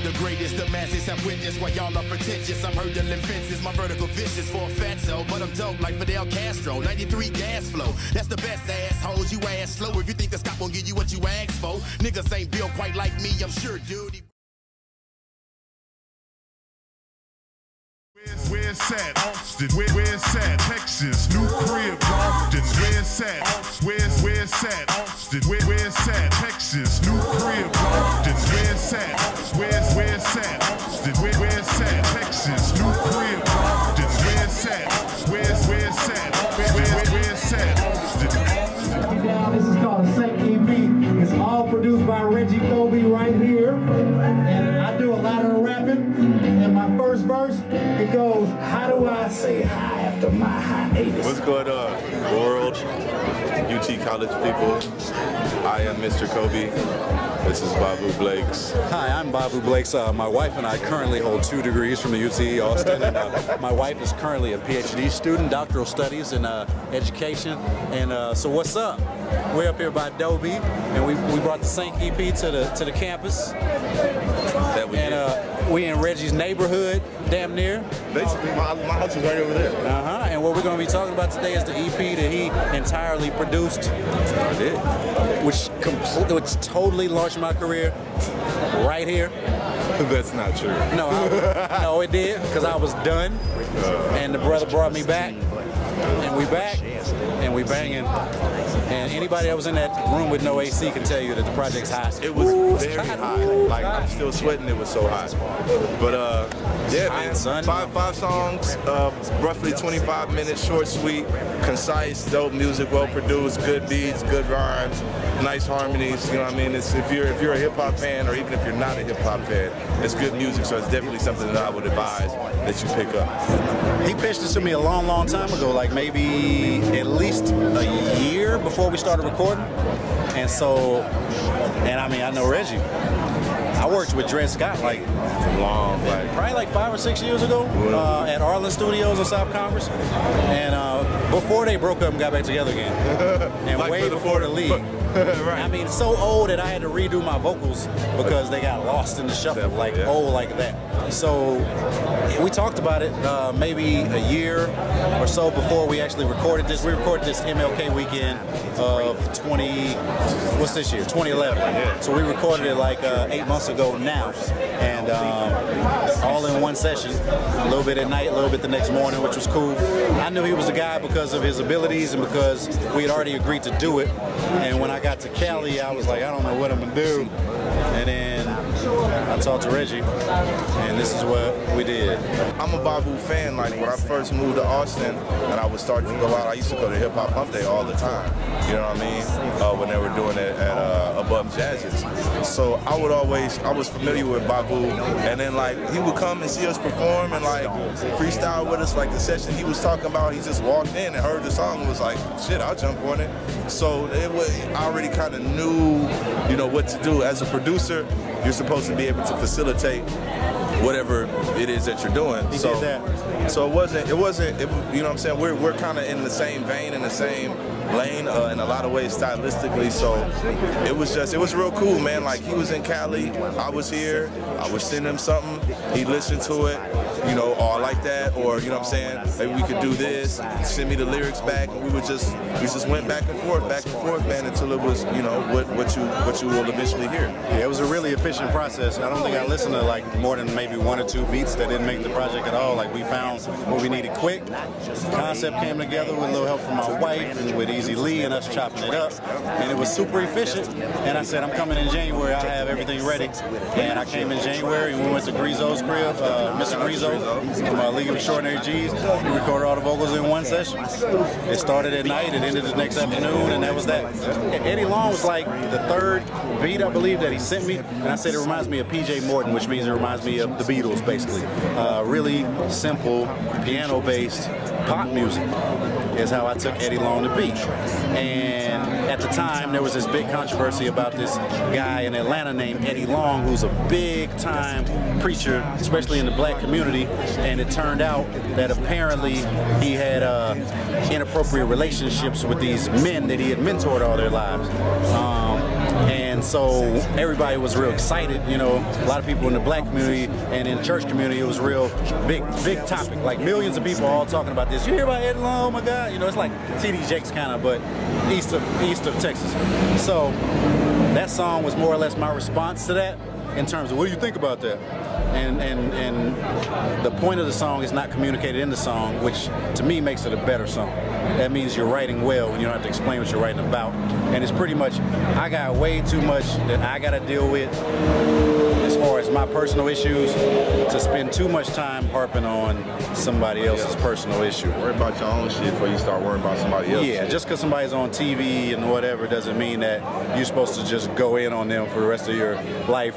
the greatest the masses have witnessed. While y'all are pretentious, I'm hurdling fences. My vertical vicious for a fatso, but I'm dope like Fidel Castro. 93 gas flow, that's the best assholes. You ass slow if you think the Scott won't give you what you asked for. Niggas ain't built quite like me, I'm sure, dude. Where's that? Austin. Where's that? Texas. New crib, Austin. Where's that? Where's that? Austin. Where's that? Texas. New crib, Austin. Where's that? Where's that? Austin. Where's that? Texas. New crib, Austin. Where's that? Where's that? Where's that? Austin. This is called a Sanct EP. It's all produced by Reggie Coby right here. And I do a lot of the rapping. And my first verse, it goes, how do I say hi after my hiatus? What's going on, world, UT college people? I am Mr. Coby. This is Bavu Blakes. Hi, I'm Bavu Blakes. My wife and I currently hold 2 degrees from the UT Austin. And, my wife is currently a PhD student, doctoral studies in education. And so what's up? We're up here by Adobe, and we brought the Sanct EP to the campus. That we we in Reggie's neighborhood, damn near. Basically, my house is right over there. And what we're going to be talking about today is the EP that he entirely produced. I did. Which totally launched my career right here. That's not true. No, no, it did, because I was done, and the brother brought me back, and we back, and we banging. And anybody that was in that room with no AC can tell you that the project's hot. It was very hot. Like, I'm still sweating, it was so hot. But yeah, man, five songs, roughly 25 minutes, short, sweet, concise, dope music, well produced, good beats, good rhymes, nice harmonies. You know what I mean? It's, if you're a hip hop fan, or even if you're not a hip hop fan, it's good music. So it's definitely something that I would advise that you pick up. He pitched this to me a long time ago, like maybe at least a year before we started recording. And so, and I mean, I know Reggie. I worked with Dred Scott like probably like 5 or 6 years ago at Arlen Studios in South Congress, and before they broke up and got back together again, and like way before the league. Right. I mean, so old that I had to redo my vocals because they got lost in the shuffle, like old like that. So we talked about it maybe a year or so before we actually recorded this. We recorded this MLK weekend of 2011. So we recorded it like 8 months ago now, and all in one session, a little bit at night, a little bit the next morning, which was cool. I knew he was the guy because of his abilities and because we had already agreed to do it. And when I got to Cali, I was like, I don't know what I'm gonna do. And then I talked to Reggie, and this is what we did. I'm a Bavu fan. Like, when I first moved to Austin and I would start to go out, I used to go to Hip Hop Hump Day all the time. You know what I mean? When they were doing it at Above Jazz's. So I was familiar with Bavu, and then like he would come and see us perform and like freestyle with us. Like the session he was talking about, he just walked in and heard the song and was like, shit, I'll jump on it. So I already kind of knew, you know, what to do. As a producer, you're supposed to be able to facilitate whatever it is that you're doing. So it wasn't, you know what I'm saying? We're kind of in the same vein, in the same lane in a lot of ways stylistically. So it was real cool, man. Like, he was in Cali, I was here, I would send him something, he listened to it, you know, oh, I like that, or, you know what I'm saying, maybe we could do this, send me the lyrics back, and we just went back and forth, man, until it was, you know, what you will eventually hear. Yeah, it was a really efficient process. I don't think I listened to like more than maybe 1 or 2 beats that didn't make the project at all. Like, we found what we needed quick. The concept came together with a little help from my wife and with Easy Lee and us chopping it up, and it was super efficient. And I said, I'm coming in January, I have everything ready. And I came in January, and we went to Grizo's crib, Mr. Grizo from League of Extraordinary G's. We recorded all the vocals in one session. It started at night, it ended the next afternoon, and that was that. Eddie Long was like the 3rd beat, I believe, that he sent me, and I said it reminds me of PJ Morton, which means it reminds me of the Beatles, basically. Really simple, piano-based pop music is how I took Eddie Long to beat. And at the time, there was this big controversy about this guy in Atlanta named Eddie Long, who's a big-time preacher, especially in the black community, and it turned out that apparently he had inappropriate relationships with these men that he had mentored all their lives. And And so everybody was real excited, you know. A lot of people in the black community and in the church community, it was real big topic. Like millions of people all talking about this. You hear about Eddie Long? Oh my God! You know, it's like T.D. Jakes kind of, but east of Texas. So that song was more or less my response to that in terms of what do you think about that? And the point of the song is not communicated in the song, which to me makes it a better song. That means you're writing well when you don't have to explain what you're writing about. And it's pretty much, I got way too much that I got to deal with as far as my personal issues to spend too much time harping on somebody else's personal issue. Worry about your own shit before you start worrying about somebody else. Yeah, just because somebody's on TV and whatever doesn't mean that you're supposed to just go in on them for the rest of your life,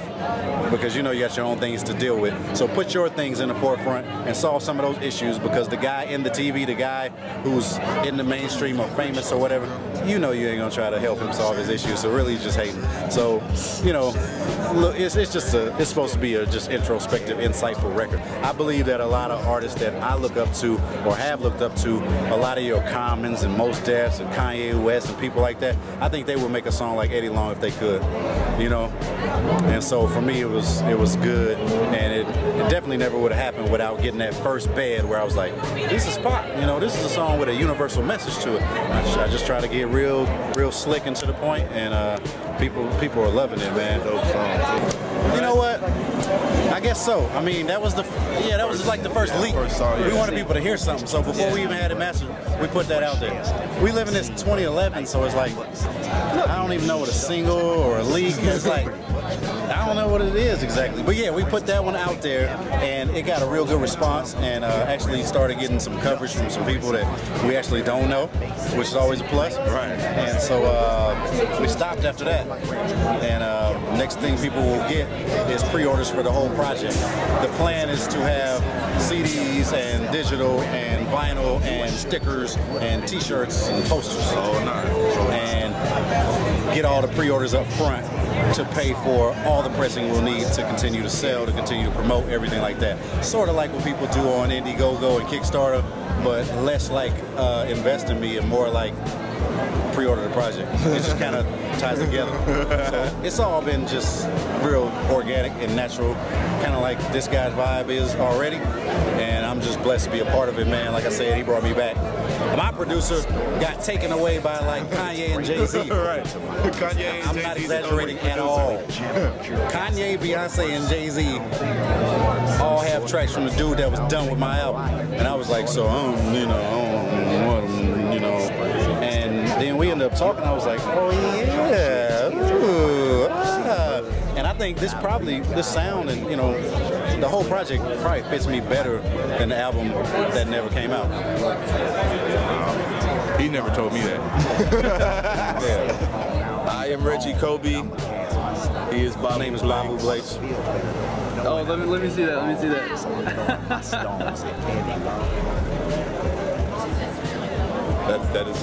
because you know you got your own things to deal with. So put your things in the forefront and solve some of those issues, because the guy in the TV, the guy who's in the mainstream or famous or whatever, you know you ain't gonna try to help him solve his issues, so really just hating. So, you know, look, it's supposed to be a just introspective, insightful record. I believe that a lot of artists that I look up to or have looked up to, a lot of your Commons and Mos Defs and Kanye West and people like that, I think they would make a song like Eddie Long if they could, you know? And so for me, it was good, and it definitely never would have happened without getting that first bed where I was like, this is pop, you know, this is a song with a universal message to it. I just try to get real slick and to the point, and people are loving it, man. Dope song. You know what? I guess so. I mean, that was like the first leak. We wanted people to hear something, so before we even had it mastered, we put that out there. We live in this 2011, so it's like, I don't even know what a single or a leak is. Like, I don't know what it is exactly. But yeah, we put that one out there, and it got a real good response, and actually started getting some coverage from some people that we actually don't know, which is always a plus. Right. And so we stopped after that. And next thing people will get is pre-orders for the whole project. The plan is to have CDs and digital and vinyl and stickers and t-shirts and posters. Oh, nice. And get all the pre-orders up front to pay for all the pressing we'll need to continue to sell, to continue to promote, everything like that. Sort of like what people do on Indiegogo and Kickstarter, but less like invest in me and more like pre-order the project. It just kind of ties together. So it's all been just real organic and natural, kind of like this guy's vibe is already, and I'm just blessed to be a part of it, man. Like I said, he brought me back. My producer got taken away by like Kanye and Jay-Z. Right. Kanye and I'm not exaggerating at all. Kanye, Beyonce, and Jay-Z all have tracks from the dude that was done with my album, and I was like, so you know, and then we ended up talking. I was like, oh yeah, ooh, and I think this sound and you know, the whole project probably fits me better than the album that never came out. He never told me that. Yeah. I am Reggie Coby. He is Bavu. My name is Bavu Blakes. Oh, let me see that. Let me see that. That is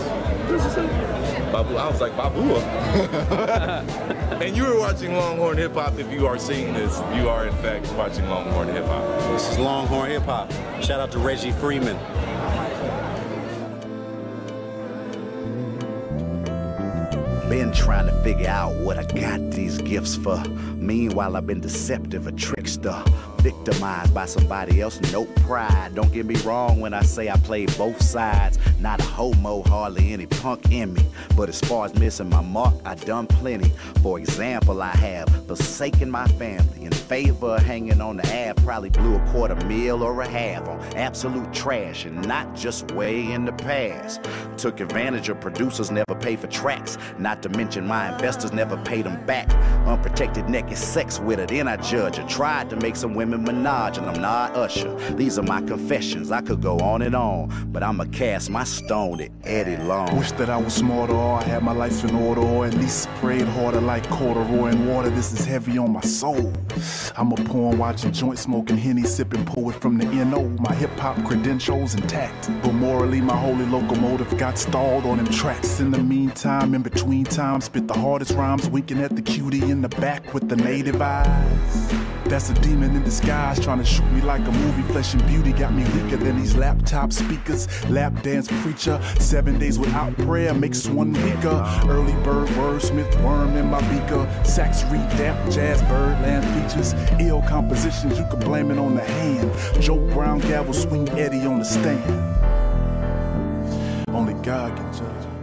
Bavu. I was like, Bavu. And you were watching Longhorn Hip Hop. If you are seeing this, you are in fact watching Longhorn Hip Hop. This is Longhorn Hip Hop. Shout out to Reggie Freeman. Been trying to figure out what I got these gifts for. Meanwhile, I've been deceptive, a trickster. Victimized by somebody else, no pride. Don't get me wrong when I say I play both sides. Not a homo, hardly any punk in me. But as far as missing my mark, I done plenty. For example, I have forsaken my family in favor of hanging on the ab. Probably blew a $250,000 or a half on absolute trash, and not just way in the past. Took advantage of producers, never paid for tracks. Not to mention my investors never paid them back. Unprotected naked sex with her, then I judge her. Tried to make some women Minaj, and I'm not Usher. These are my confessions, I could go on and on, but I'ma cast my stone at Eddie Long. Wish that I was smarter, or I had my life in order, or at least sprayed harder like corduroy and water. This is heavy on my soul. I'm a porn watching, joint smoking, Henny sipping, poet from the NO. My hip-hop credentials intact, but morally my holy locomotive got stalled on them tracks. In the meantime, in between times, spit the hardest rhymes, winking at the cutie in the back with the native eyes. That's a demon in disguise. skies, trying to shoot me like a movie. Flesh and beauty got me weaker than these laptop speakers. Lap dance preacher, 7 days without prayer makes one weaker. Early bird, wordsmith, worm in my beaker. Sax redamp, jazz, birdland features. Ill compositions, you can blame it on the hand. Joe Brown gavel, swing Eddie on the stand. Only God can judge.